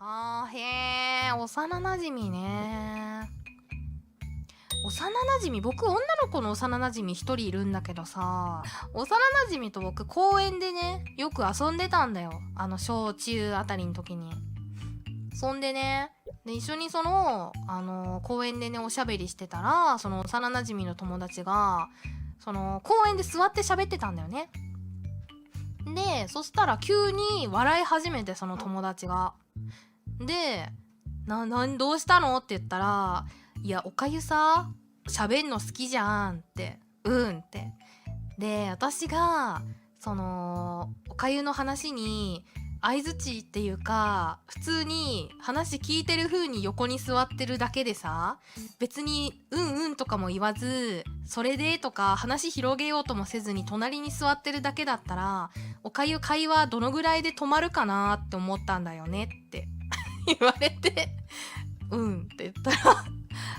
へえ、幼馴染ね。幼馴染、僕女の子の幼馴染一人いるんだけどさ、幼馴染と僕公園でね、よく遊んでたんだよ。小中あたりの時に。そんでね、で一緒に公園でね、おしゃべりしてたら、その幼馴染の友達が、公園で座って喋ってたんだよね。で、そしたら急に笑い始めて、その友達が。で、どうしたのって言ったら、いや、おかゆさ、喋んの好きじゃんって。うんって。で、私が、おかゆの話に、相槌っていうか、普通に話聞いてる風に横に座ってるだけでさ、別に、うんうんとかも言わず、それでとか話広げようともせずに隣に座ってるだけだったら、おかゆ会話どのぐらいで止まるかなって思ったんだよねって言われて、うんって言ったら、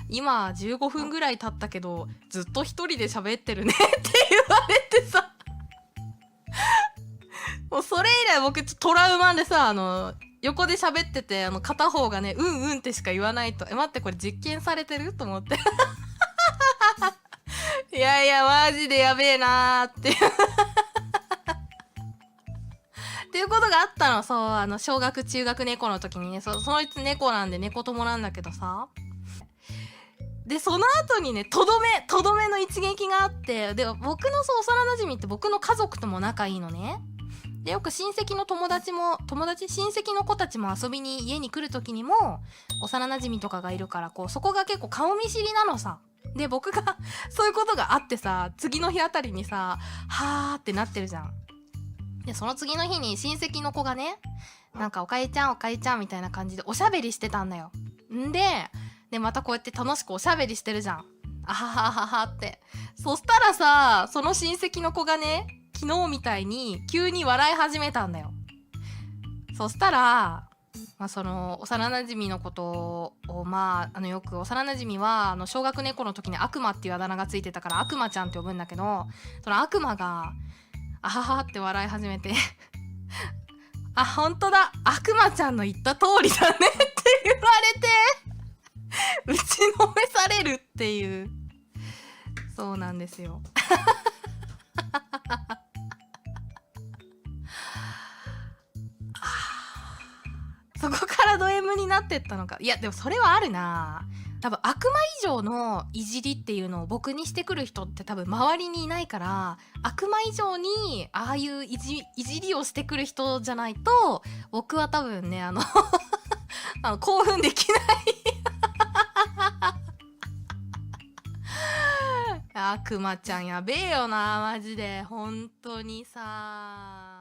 今15分ぐらい経ったけど、ずっと一人で喋ってるねって言われてさ、もうそれ以来僕トラウマでさ、横で喋ってて、片方がね、うんうんってしか言わないと、待って、これ実験されてると思って。いやいや、マジでやべえなーって。っていうことがあったの、そう、小学、中学猫の時にね、そいつ猫なんで猫友なんだけどさ。で、その後にね、とどめの一撃があって、で、僕の幼馴染って僕の家族とも仲いいのね。で、よく親戚の親戚の子たちも遊びに家に来る時にも、幼馴染とかがいるから、そこが結構顔見知りなのさ。で、僕がそういうことがあってさ、次の日あたりにさ、はーってなってるじゃん。で、その次の日に親戚の子がね、なんかおかゆちゃんみたいな感じでおしゃべりしてたんだよ。で、またこうやって楽しくおしゃべりしてるじゃん。あははははって。そしたらさ、その親戚の子がね、昨日みたいに急に笑い始めたんだよ。そしたら、幼馴染のことを、よく幼馴染は、小学猫の時に悪魔っていうあだ名がついてたから悪魔ちゃんって呼ぶんだけど、その悪魔が、あははって笑い始めてあ、ほんとだ、悪魔ちゃんの言った通りだねって言われて打ちのめされるっていう。そうなんですよ。そこからド M になってったのか。いや、でもそれはあるな。多分悪魔以上のいじりっていうのを僕にしてくる人って多分周りにいないから、悪魔以上にああいういじりをしてくる人じゃないと、僕は多分ね、興奮できない悪魔ちゃんやべえよな、マジで。本当にさ。